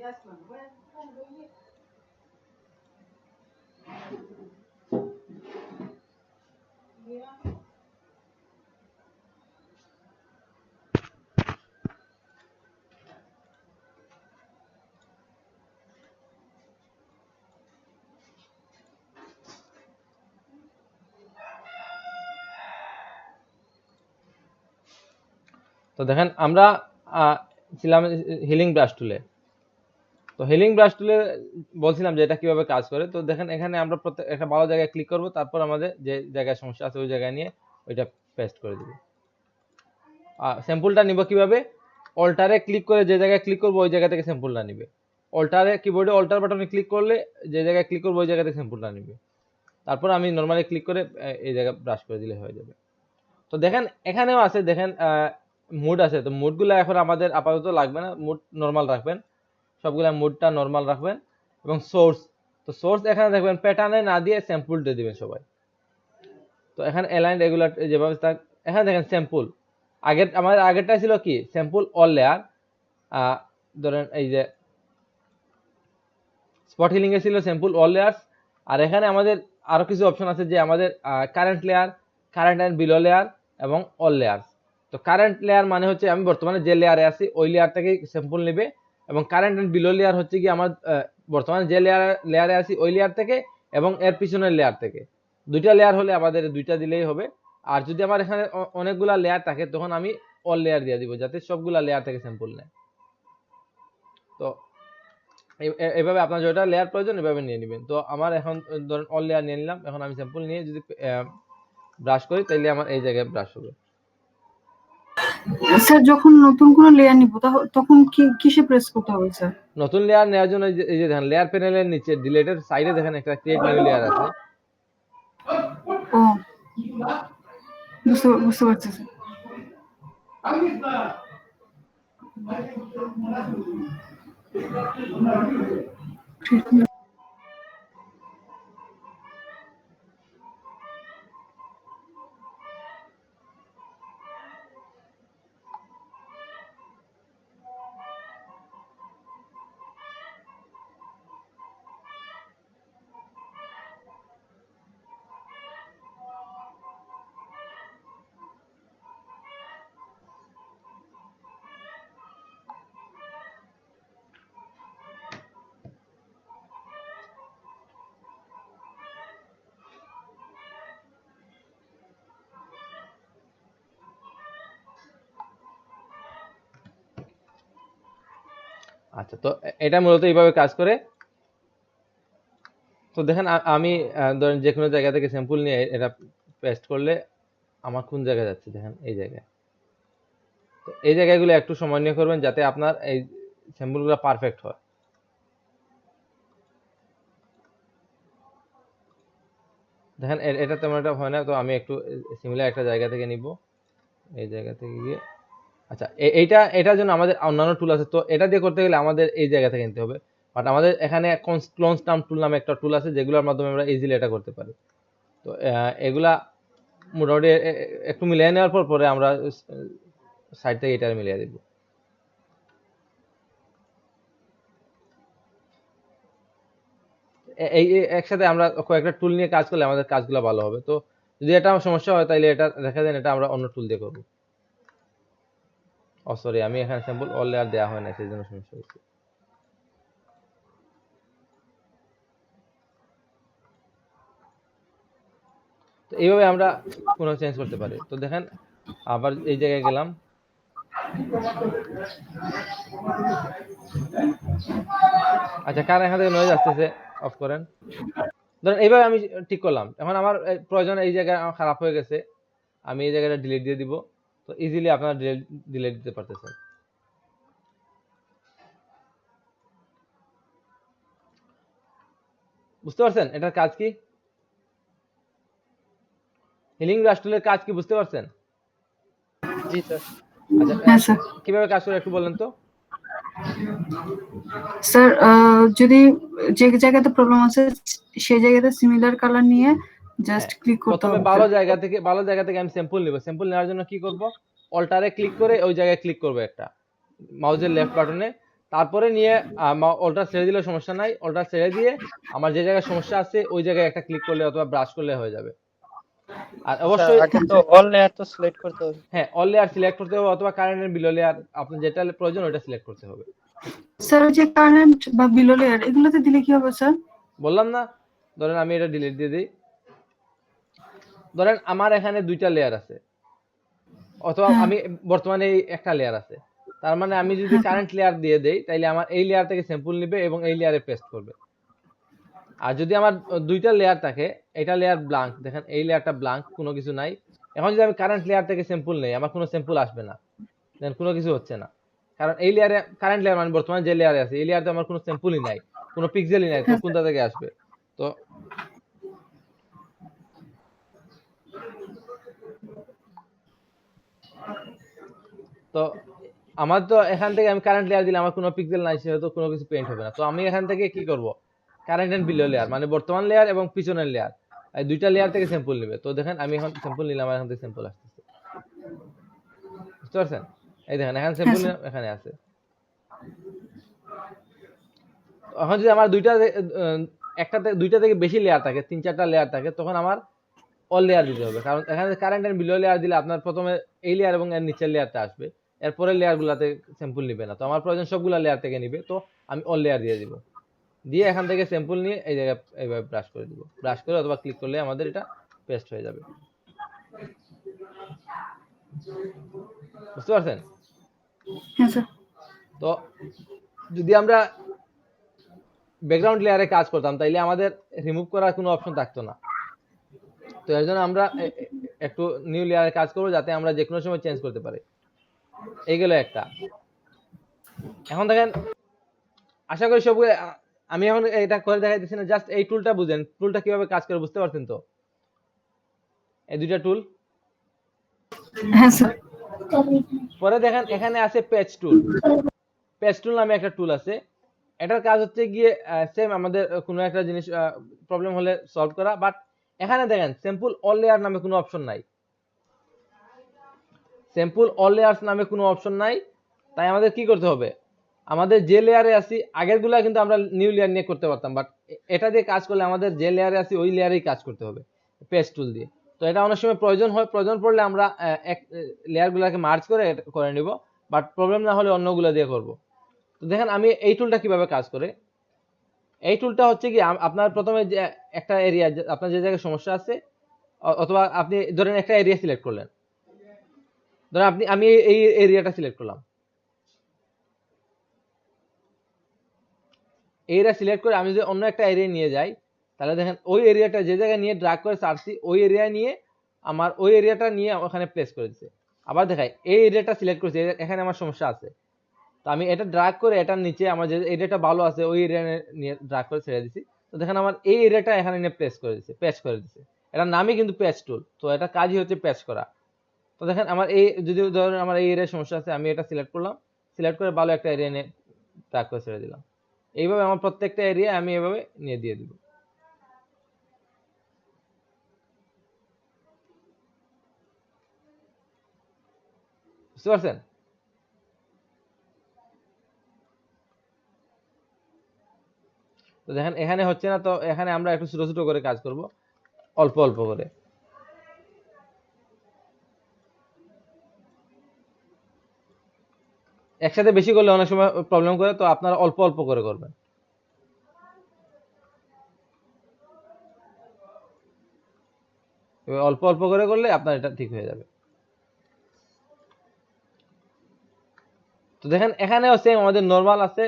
তো দেখেন আমরা ছিলাম হিলিং ব্রাশ টুলে। তো হিলিং ব্রাশ টুলে বলছিলাম যে এটা কিভাবে কাজ করে। তো দেখেন এখানে আমরা একটা ভালো জায়গায় ক্লিক করব, তারপর আমাদের যে জায়গায় সমস্যা আছে ওই জায়গায় নিয়ে ওইটা পেস্ট করে দিব। স্যাম্পলটা নিব কিভাবে? অল্টারে ক্লিক করে যে জায়গায় ক্লিক করব ওই জায়গা থেকে স্যাম্পলটা নিবে। অল্টারে কিবোর্ডে অল্টার বাটনে ক্লিক করলে যে জায়গায় ক্লিক করব ওই জায়গা থেকে স্যাম্পলটা নিবে। তারপর আমি নরমালি ক্লিক করে এই জায়গায় ব্রাশ করে দিলে হয়ে যাবে। তো দেখেন এখানেও আছে, দেখেন মুড আছে। তো মুডগুলো এখন আমাদের আপাতত লাগবে না, মুড নরমাল রাখবেন, সবগুলা মুডটা নরমাল রাখবেন। এবং সোর্স, তো সোর্স এখানে দেখবেন প্যাটার্নে না দিয়ে স্যাম্পল দিয়ে দিবেন সবাই। তো এখানে অ্যালাইন্ড রেগুলার যেভাবে এখানে দেখেন স্যাম্পল, আমাদের আগেরটা ছিল কি স্যাম্পল অল লেয়ার। ধরেন এই যে স্পট হিলিং এ ছিল স্যাম্পল অল লেয়ার্স। আর এখানে আমাদের আরো কিছু অপশন আছে যে আমাদের current layer, current and below layer এবং অল লেয়ার। তো কারেন্ট লেয়ার মানে হচ্ছে আমি বর্তমানে যে লেয়ারে আছি ওই লেয়ার থেকে স্যাম্পল নেবে, এবং কারেন্ট এন্ড বিলো লেয়ার হচ্ছে কি আমার বর্তমানে যে লেয়ারে আছি ওই লেয়ার থেকে এবং এর পিছনের লেয়ার থেকে। দুইটা লেয়ার হলে আমাদের দুইটা দিলেই হবে। আর যদি আমার এখানে অনেকগুলা লেয়ার থাকে তখন আমি অল লেয়ার দিয়ে দিব, যাতে সবগুলা লেয়ার থেকে স্যাম্পল নেয়। তো এইভাবে আপনার যেটা লেয়ার প্রয়োজন এভাবে নিয়ে নেবেন। তো আমার এখন ধরেন অল লেয়ার নিয়ে নিলাম। এখন আমি স্যাম্পল নিয়ে যদি ব্রাশ করি তাহলে আমার এই জায়গায় ব্রাশ হবে। স্যার যখন নতুন কোনো লেয়ার নিব তখন কিসে প্রেস করতে হবে স্যার? নতুন লেয়ার নেওয়ার জন্য এই যে দেখেন লেয়ার প্যানেলের নিচে ডিলিটের সাইডে দেখেন একটা ক্রিয়েট নিউ লেয়ার আছে। ও বুঝতে পারছি স্যার। আচ্ছা, তো এটা মূলত এইভাবে কাজ করে। তো দেখেন আমি ধরেন যে কোনো জায়গা থেকে স্যাম্পল নিয়ে এটা পেস্ট করলে আমার কোন জায়গায় যাচ্ছে দেখেন এই জায়গায়। তো এই জায়গাগুলো একটু সময় নিয়ে করবেন যাতে আপনার এই স্যাম্পলগুলো পারফেক্ট হয়। দেখেন এটা তেমন একটা হয় না। তো আমি একটু সিমিলার একটা জায়গা থেকে নিব, এই জায়গা থেকে গিয়ে। আচ্ছা, এটার জন্য আমাদের অন্যান্য টুল আছে। তো এটা দিয়ে করতে গেলে আমাদের এই জায়গা থেকে নিতে হবে। বাট আমাদের এখানে ক্লোন স্টাম্প টুল নামে একটা টুল আছে যেগুলোর মাধ্যমে আমরা ইজিলি এটা করতে পারি। তো এগুলা মোটামুটি একটু মিলিয়ে নেওয়ার পরে আমরা সাইড থেকে এটা মিলিয়ে দিব। এই একসাথে আমরা কয়েকটা টুল নিয়ে কাজ করলে আমাদের কাজগুলো ভালো হবে। তো যদি এটা আমার সমস্যা হয় তাহলে এটা দেখা দেন, এটা আমরা অন্য টুল দিয়ে করবো। সরি, আমি এখানে স্যাম্পল অল লেয়ার দেওয়া হয় না, সেই জন্য সমস্যা হচ্ছে। তো এইভাবে আমরা কোনো চেঞ্জ করতে পারি। তো দেখেন আবার এই জায়গায় গেলাম। আচ্ছা, কার এখান থেকে নয়েজ আসতেছে অফ করেন। ধরেন এইভাবে আমি ঠিক করলাম। এখন আমার প্রয়োজন এই জায়গায় আমার খারাপ হয়ে গেছে, আমি এই জায়গাটা ডিলিট দিয়ে দিব। তো ইজিলি আপনারা ডিলিট দিতে পারতেছেন। বুঝতে পারছেন এটার কাজ কি? হিলিং ব্রাশ টুলের কাজ কি বুঝতে পারছেন? জি স্যার। আচ্ছা, কিভাবে কাজ করে একটু বলেন তো। স্যার যদি যে জায়গাতে প্রবলেম আছে সেই জায়গাতে সিমিলার কালার নিয়ে জাস্ট ক্লিক করতে প্রথমে হবে। ভালো জায়গা থেকে আমি স্যাম্পল নিব। স্যাম্পল নেওয়ার জন্য কি করব? অল্টারে ক্লিক করে ওই জায়গায় ক্লিক করব একটা মাউসের লেফট বাটনে। তারপরে নিয়ে অল্টার ছেড়ে দিলে সমস্যা নাই, অল্টার ছেড়ে দিয়ে আমার যে জায়গায় সমস্যা আছে ওই জায়গায় একটা ক্লিক করলে অথবা ব্রাশ করলে হয়ে যাবে। আর আচ্ছা, অবশ্যই আগে তো অল লেয়ার তো সিলেক্ট করতে হবে। হ্যাঁ, অল লেয়ার সিলেক্ট করতে হবে অথবা কারেন্ট এন্ড বিলো লেয়ার আপনার যেটা প্রয়োজন ওটা সিলেক্ট করতে হবে। স্যার ওই যে কারেন্ট বা বিলো লেয়ার এগুলোতে দিলে কি হবে স্যার? বললাম না, ধরেন আমি এটা ডিলিট দিয়ে দিই। ধরেন আমার এখানে দুইটা লেয়ার আছে অথবা হ্যাঁ আমি বর্তমানে এই একটা লেয়ার আছে, তার মানে আমি যদি হ্যাঁ কারেন্ট লেয়ার দিয়ে দেই তাইলে আমার এই লেয়ার থেকে স্যাম্পল নিবে এবং এই লেয়ারে পেস্ট করবে। আর যদি আমার দুইটা লেয়ার থাকে, এটা লেয়ার ব্ল্যাঙ্ক, দেখেন এই লেয়ারটা ব্ল্যাঙ্ক, কোনো কিছু নাই। এখন যদি আমি কারেন্ট লেয়ার থেকে স্যাম্পল নেই আমার কোনো স্যাম্পল আসবে না, দেন কোনো কিছু হচ্ছে না। কারণ এই লেয়ারে কারেন্ট লেয়ার মানে বর্তমানে যে লেয়ারে আছে এই লেয়ারে আমার কোনো স্যাম্পলই নাই, কোনো পিক্সেলই নাই, তো হ্যাঁ কোনটা থেকে আসবে? তো তো আমার তো এখান থেকে আমি কারেন্ট লেয়ার দিলে আমার কোনো পিক্সেল নাই, সেহেতু কোনো কিছু পেইন্ট হবে না। তো আমি এখান থেকে কি করব, কারেন্ট এন্ড বিলো লেয়ার মানে বর্তমান লেয়ার এবং পিছনের লেয়ার, এই দুইটা লেয়ার থেকে স্যাম্পল নেবে। তো দেখেন আমি এখন স্যাম্পল নিলাম, আমার এখান থেকে স্যাম্পল আসতেছে, বুঝতে পারছেন? এই দেখেন এখানে হ্যাঁ স্যাম্পল স্যার। নিলাম, এখানে আছে। তো এখন যদি আমার একটা থেকে দুইটা থেকে বেশি লেয়ার থাকে, 3-4টা লেয়ার থাকে, তখন আমার অল লেয়ার দিতে হবে। কারণ এখানে কারেন্ট এন্ড বিলো লেয়ার দিলে আপনার প্রথমে এই লেয়ার এবং এর নিচের লেয়ারটা আসবে, এরপরের লেয়ার গুলাতে স্যাম্পল নিবে না। তো আমার প্রয়োজন সবগুলা লেয়ার থেকে নিবে, তো আমি অল লেয়ার দিয়ে দিব। দিয়ে এখান থেকে স্যাম্পল নিয়ে এই জায়গায় এইভাবে ব্রাশ করে দিব, ব্রাশ করে অথবা ক্লিক করলে আমাদের এটা পেস্ট হয়ে যাবে। বুঝতে পারছেন? হ্যাঁ স্যার। তো যদি আমরা ব্যাকগ্রাউন্ড লেয়ারে কাজ করতাম তাইলে আমাদের রিমুভ করার কোনো অপশন থাকতো না। তো এর জন্য আমরা একটু নিউ লেয়ারে কাজ করবো যাতে আমরা যে কোনো সময় চেঞ্জ করতে পারি। এই গেল একটা। এখন দেখেন, আশা করি সব আমি এখন এটা করে দেখাইতেছি না, জাস্ট এই টুলটা বুঝেন, টুলটা কিভাবে কাজ করে বুঝতে পারছেন তো? এই দুইটা টুল। হ্যাঁ স্যার। পরে দেখেন এখানে আছে পেজ টুল। পেজ টুল নামে একটা টুল আছে, এটার কাজ হচ্ছে গিয়ে সেম আমাদের কোনো একটা জিনিস প্রবলেম হলে সলভ করা, বাট এখানে দেখেন সিম্পল অল লেয়ার নামে কোনো অপশন নাই, সিম্পল অল লেয়ারস নামে কোনো অপশন নাই। তাই আমাদের কি করতে হবে, আমাদের যে লেয়ারে আছি আগেরগুলা কিন্তু আমরা নিউ লেয়ার নিয়ে করতে পারতাম, বাট এটা দিয়ে কাজ করলে আমাদের যে লেয়ারে আছি ওই লেয়ারেই কাজ করতে হবে পেজ টুল দিয়ে। তো এটা অনেক সময় প্রয়োজন হয়, প্রয়োজন পড়লে আমরা এক লেয়ারগুলোকে মার্জ করে করে নিব, বাট প্রবলেম না হলে অন্যগুলো দিয়ে করব। তো দেখেন আমি এই টুলটা কিভাবে কাজ করে। এই টুলটা হচ্ছে কি আপনার প্রথমে যে একটা এরিয়া, আপনার যে জায়গায় সমস্যা আছে, অথবা আপনি ধরেন একটা এরিয়া সিলেক্ট করলেন, ধরেন আমি এই এরিয়াটা সিলেক্ট করলাম, এরিয়া সিলেক্ট করে আমি যদি অন্য একটা এরিয়া নিয়ে যাই, তাহলে দেখেন ওই এরিয়াটা যে জায়গায় নিয়ে ড্রাগ করে ছাড়ছি ওই এরিয়ায় নিয়ে আমার ওই এরিয়াটা নিয়ে ওখানে প্লেস করে দিচ্ছে। আবার দেখাই এই এরিয়াটা সিলেক্ট করেছি, এখানে আমার সমস্যা আছে, তো আমি এটা ড্রাগ করে এটার নিচে আমার যে এরিয়াটা ভালো আছে ওই এরিয়া নিয়ে ড্রাগ করে ছেড়ে দিছি। তো দেখেন আমার এই এরিয়াটা এখানে নিয়ে প্লেস করে দিচ্ছে, প্যাচ করে দিচ্ছে। এটার নামই কিন্তু প্যাচ টুল, তো এটা কাজই হচ্ছে প্যাচ করা। তো দেখেন আমার এই যদি ধরেন আমার এই এরিয়ার সমস্যা আছে, আমি এটা সিলেক্ট করলাম, সিলেক্ট করে ভালো একটা এরিয়া নিয়ে ড্রাগ করে ছেড়ে দিলাম। এইভাবে আমার প্রত্যেকটা এরিয়া আমি এভাবে নিয়ে দিয়ে দিব। বুঝতে পারছেন? তো দেখেন এখানে হচ্ছে না, তো এখানে আমরা একটু ছোট ছোট করে কাজ করব, অল্প অল্প করে। একসাথে বেশি করলে অনেক সময় প্রবলেম করে, তো আপনারা অল্প অল্প করে করবেন। এবার অল্প অল্প করে করলে আপনার এটা ঠিক হয়ে যাবে। তো দেখেন এখানেও সেম আমাদের নরমাল আছে,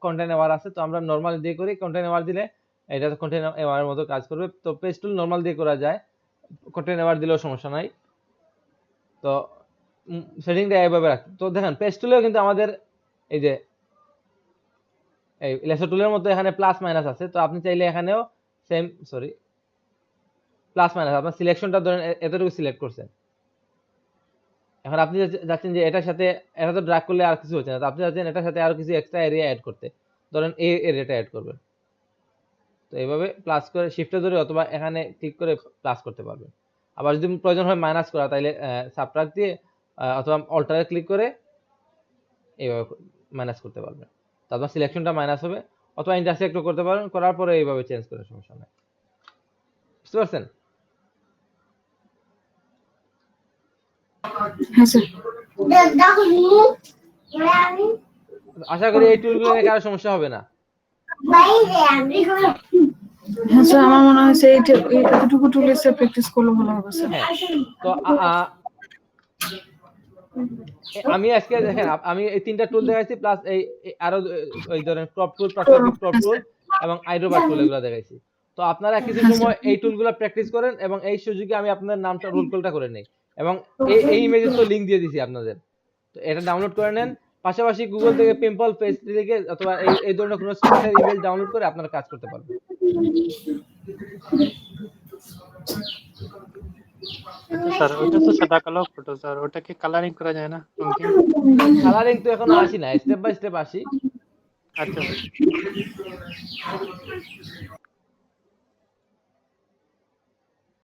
কন্টেন্ট এওয়ার আছে, তো আমরা নরমাল দিয়ে করি। কন্টেন্ট এওয়ার দিলে এটা কন্টেন্ট এওয়ারের মতো কাজ করবে। তো পেজ টুল নরমাল দিয়ে করা যায়, কন্টেন্ট এওয়ার দিলেও সমস্যা নাই। তো সেটিংটা এইভাবে রাখতে। তো দেখেন পেজ টুলেও কিন্তু আমাদের এই যে এই লেসো টুলের মতো এখানে প্লাস মাইনাস আছে, তো আপনি চাইলে এখানেও সেম, সরি, প্লাস মাইনাস আপনার সিলেকশনটা ধরেন এতটুকু সিলেক্ট করছেন, এখন আপনি যাচ্ছেন যে এটার সাথে এটা তো ড্র্যাগ করলে আর কিছু হচ্ছে না, তো আপনি যাচ্ছেন এটার সাথে আরো কিছু এক্সট্রা এরিয়া অ্যাড করতে, ধরেন এই এরিয়াটা অ্যাড করবেন। তো এইভাবে প্লাস করে শিফটে ধরে অথবা এখানে ক্লিক করে প্লাস করতে পারবেন। আবার যদি প্রয়োজন হয় মাইনাস করা, তাহলে সাবট্রাক্ট দিয়ে অথবা অল্টারে ক্লিক করে এইভাবে মাইনাস করতে পারবেন। তো আপনার সিলেকশনটা মাইনাস হবে, অথবা ইন্টারসেক্ট করতে পারেন, করার পরে এইভাবে চেঞ্জ করে সমস্যা নেই। বুঝতে পারছেন? হ্যাঁ স্যার। আশা করি এই টুলগুলো নিয়ে কারো সমস্যা হবে না। হ্যাঁ স্যার, আমার মনে হয় এতটুকু টুলে স্যার প্র্যাকটিস করলে ভালো হবে স্যার। হ্যাঁ, তো আমি আজকে দেখেন আমি এই 3টা টুল দেখাইছি, প্লাস আরো ওই ধরেন ক্রপ টুল, প্রাসঙ্গিক ক্রপ টুল এবং আইড্রোবার টুল এগুলো দেখাইছি। তো আপনারা কিছু সময় এই টুলগুলো প্র্যাকটিস করেন এবং এই সুযোগে আমি আপনাদের নামটা রোল কলটা করে নেই, এবং এই ইমেজের তো লিংক দিয়ে দিছি আপনাদের, তো এটা ডাউনলোড করে নেন। পাশাপাশি গুগল থেকে পিম্পল পেজ থেকে অথবা এই ধরনের কোনো সফটওয়্যার ইমেজ ডাউনলোড করে আপনারা কাজ করতে পারবেন। স্যার ওটা তো সাদা কালো ফটো স্যার, ওটা কি কালারিং করা যায় না? রঙিন? কালারিং তো এখনো আসি না, স্টেপ বাই স্টেপ আসি। আচ্ছা।